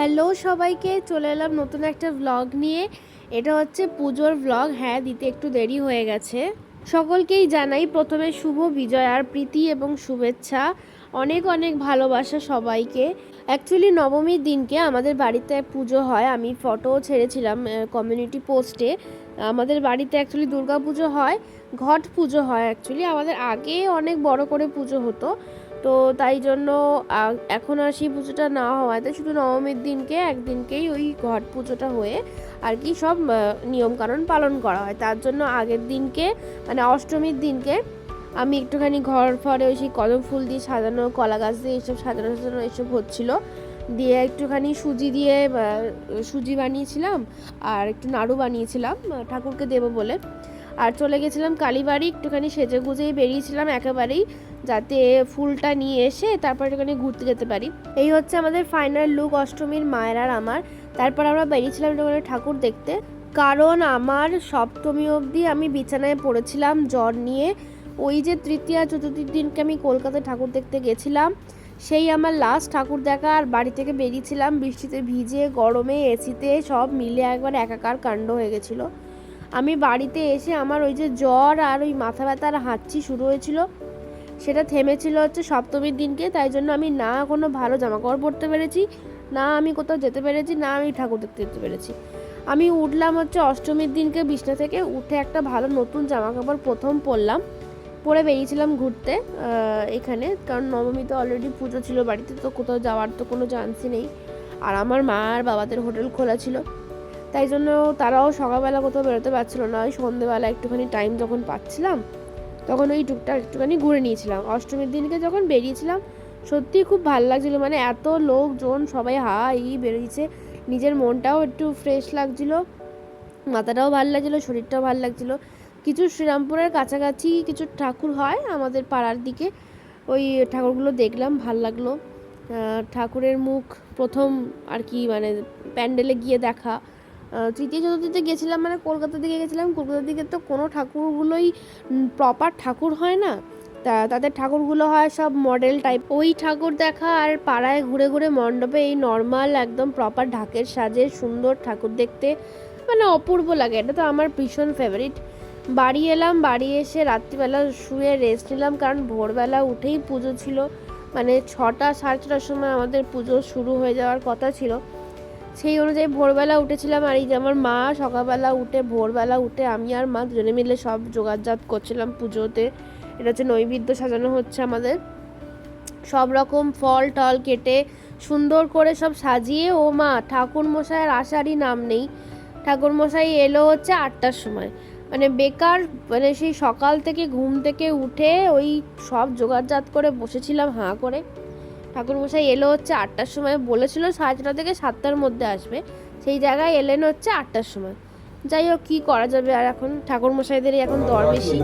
Hello সবাইকে, চলে এলাম নতুন একটা ব্লগ নিয়ে। এটা হচ্ছে পুজোর ব্লগ। হ্যাঁ, দিতে একটু দেরি হয়ে গেছে। সকলকেই জানাই প্রথমে শুভ বিজয়ার প্রীতি এবং শুভেচ্ছা। অনেক অনেক ভালোবাসা সবাইকে। অ্যাকচুয়ালি নবমীর দিনকে আমাদের বাড়িতে পুজো হয়। আমি ফটো ছেড়েছিলাম কমিউনিটি পোস্টে। আমাদের বাড়িতে অ্যাকচুয়ালি দুর্গা পুজো হয়, ঘট পুজো হয়। অ্যাকচুয়ালি আমাদের আগে অনেক বড় করে পুজো হতো, তো তাই জন্য এখন আর সেই পুজোটা না হওয়াতে শুধু নবমীর দিনকে একদিনকেই ওই ঘট পুজোটা হয়ে আর কি সব নিয়মকানুন পালন করা হয়। তার জন্য আগের দিনকে মানে অষ্টমীর দিনকে আমি একটুখানি ঘর ফরে ওই সেই কদম ফুল দিয়ে সাজানো, কলা গাছ দিয়ে এইসব সাজানো সাজানো এইসব হচ্ছিলো। দিয়ে একটুখানি সুজি দিয়ে সুজি বানিয়েছিলাম আর একটু নাড়ু বানিয়েছিলাম ঠাকুরকে দেবো বলে। আর চলে গেছিলাম কালীবাড়ি, একটুখানি সেজে গুজেই বেরিয়েছিলাম একেবারেই, যাতে ফুলটা নিয়ে এসে তারপর একটুখানি ঘুরতে যেতে পারি। এই হচ্ছে আমাদের ফাইনাল লুক অষ্টমীর মায়ের আর আমার। তারপর আমরা বেরিয়েছিলাম একটুখানি ঠাকুর দেখতে, কারণ আমার সপ্তমী অবধি আমি বিছানায় পড়েছিলাম জ্বর নিয়ে। ওই যে তৃতীয়া চতুর্থীর দিনকে আমি কলকাতায় ঠাকুর দেখতে গেছিলাম, সেই আমার লাস্ট ঠাকুর দেখা। আর বাড়ি থেকে বেরিয়েছিলাম বৃষ্টিতে ভিজে, গরমে, এসিতে, সব মিলে একবার একাকার কাণ্ড হয়ে গেছিলো। আমি বাড়িতে এসে আমার ওই যে জ্বর আর ওই মাথা ব্যথা আর হাঁচি শুরু হয়েছিল, সেটা থেমেছিল হচ্ছে সপ্তমীর দিনকে। তাই জন্য আমি না কোনো ভালো জামাকাপড় পরতে পেরেছি, না আমি কোথাও যেতে পেরেছি, না আমি ঠাকুর দেখতে যেতে পেরেছি। আমি উঠলাম হচ্ছে অষ্টমীর দিনকে বিছনা থেকে, উঠে একটা ভালো নতুন জামাকাপড় প্রথম পরলাম, পরে বেরিয়েছিলাম ঘুরতে এখানে। কারণ নবমীতে অলরেডি পুজো ছিল বাড়িতে, তো কোথাও যাওয়ার তো কোনো চান্সই নেই। আর আমার মা আর বাবাদের হোটেল খোলা ছিল, তাই জন্য তারাও সকালবেলা কোথাও বেরোতে পারছিল না। ওই সন্ধ্যেবেলা একটুখানি টাইম যখন পাচ্ছিলাম তখন ওই টুকটাক একটুখানি ঘুরে নিয়েছিলাম। অষ্টমীর দিনকে যখন বেরিয়েছিলাম সত্যিই খুব ভালো লাগছিলো, মানে এত লোকজন সবাই বেরিয়েছে, নিজের মনটাও একটু ফ্রেশ লাগছিলো, মাথাটাও ভালো লাগছিলো, শরীরটাও ভালো লাগছিলো। কিছু শ্রীরামপুরের কাছাকাছি কিছু ঠাকুর হয় আমাদের পাড়ার দিকে, ওই ঠাকুরগুলো দেখলাম, ভাল লাগলো। ঠাকুরের মুখ প্রথম আর কি মানে প্যান্ডেলে গিয়ে দেখা। তৃতীয় চতুর্থীতে গেছিলাম, মানে কলকাতার দিকে গেছিলাম। কলকাতার দিকে তো কোনো ঠাকুরগুলোই প্রপার ঠাকুর হয় না, তাদের ঠাকুরগুলো হয় সব মডেল টাইপ। ওই ঠাকুর দেখা আর পাড়ায় ঘুরে ঘুরে মণ্ডপে এই নর্মাল একদম প্রপার ঢাকের সাজে সুন্দর ঠাকুর দেখতে মানে অপূর্ব লাগে। এটা তো আমার ভীষণ ফেভারিট। বাড়ি এলাম, বাড়ি এসে রাত্রিবেলা শুয়ে রেস্ট নিলাম, কারণ ভোরবেলা উঠেই পুজো ছিল। মানে 6টা সাড়ে 6টার সময় আমাদের পুজো শুরু হয়ে যাওয়ার কথা ছিল, সেই অনুযায়ী ভোরবেলা উঠেছিলাম। আর এই যে আমার মা ভোরবেলা উঠে আমি আর মা দুজনে মিলে সব জোগাড়জাত করছিলাম পুজোতে। এটা হচ্ছে নৈবেদ্য সাজানো হচ্ছে আমাদের, সব রকম ফল টল কেটে সুন্দর করে সব সাজিয়ে। ও মা, ঠাকুরমশাইয়ের আসারই নাম নেই। ঠাকুরমশাই এলো হচ্ছে 8টার সময়, মানে বেকার, মানে সেই সকাল থেকে ঘুম থেকে উঠে ওই সব জোগাড়জাত করে বসেছিলাম হাঁ করে। ঠাকুরমশাই এলো হচ্ছে 8টার সময়, বলেছিল 6:30 থেকে 7টার মধ্যে আসবে, সেই জায়গায় এলেন হচ্ছে 8টার সময়। যাই হোক, কী করা যাবে, আর এখন ঠাকুরমশাইদেরই এখন দর বেশি।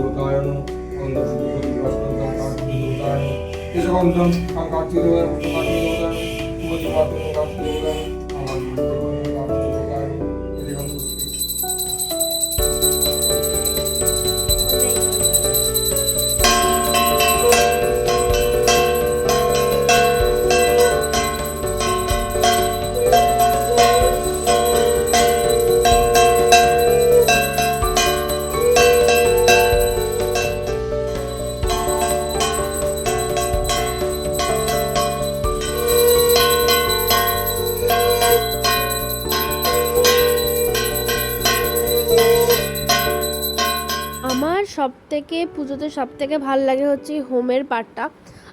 সবথেকে পুজোতে সবথেকে ভাল লাগে হচ্ছে হোমের পার্টটা।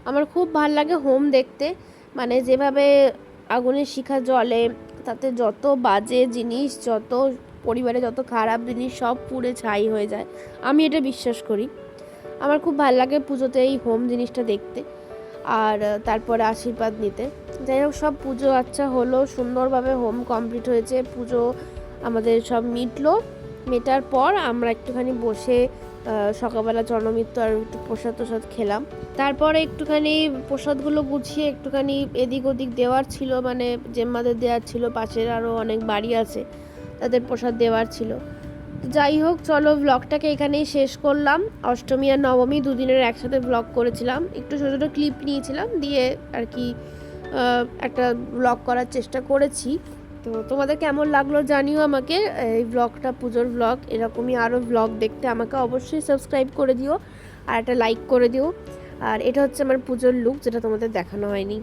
আমার খুব ভাল লাগে হোম দেখতে, মানে যেভাবে আগুনের শিখা জ্বলে, তাতে যত বাজে জিনিস, যত পরিবারে যত খারাপ জিনিস সব পুড়ে ছাই হয়ে যায়, আমি এটা বিশ্বাস করি। আমার খুব ভাল লাগে পুজোতে এই হোম জিনিসটা দেখতে আর তারপরে আশীর্বাদ নিতে। যাই হোক, সব পুজো আচ্ছা হলো, সুন্দরভাবে হোম কমপ্লিট হয়েছে, পুজো আমাদের সব মেটার পর আমরা একটুখানি বসে সকালবেলা চরণমিত্র আর একটু প্রসাদ খেলাম। তারপরে একটুখানি প্রসাদগুলো গুছিয়ে একটুখানি এদিক ওদিক দেওয়ার ছিল, মানে জেম্মাদের দেওয়ার ছিল, পাশের আরও অনেক বাড়ি আছে তাদের প্রসাদ দেওয়ার ছিল। যাই হোক, চলো ব্লগটাকে এখানেই শেষ করলাম। অষ্টমী আর নবমী দুদিনের একসাথে ব্লগ করেছিলাম, একটু ছোটো ছোটো ক্লিপ নিয়েছিলাম, দিয়ে আর কি একটা ব্লগ করার চেষ্টা করেছি। তো তোমাদের কেমন লাগলো জানিও আমাকে এই ব্লগটা, পুজোর ব্লগ। এরকমই আরও ব্লগ দেখতে আমাকে অবশ্যই সাবস্ক্রাইব করে দিও আর একটা লাইক করে দিও। আর এটা হচ্ছে আমার পুজোর লুক, যেটা তোমাদের দেখানো হয়নি।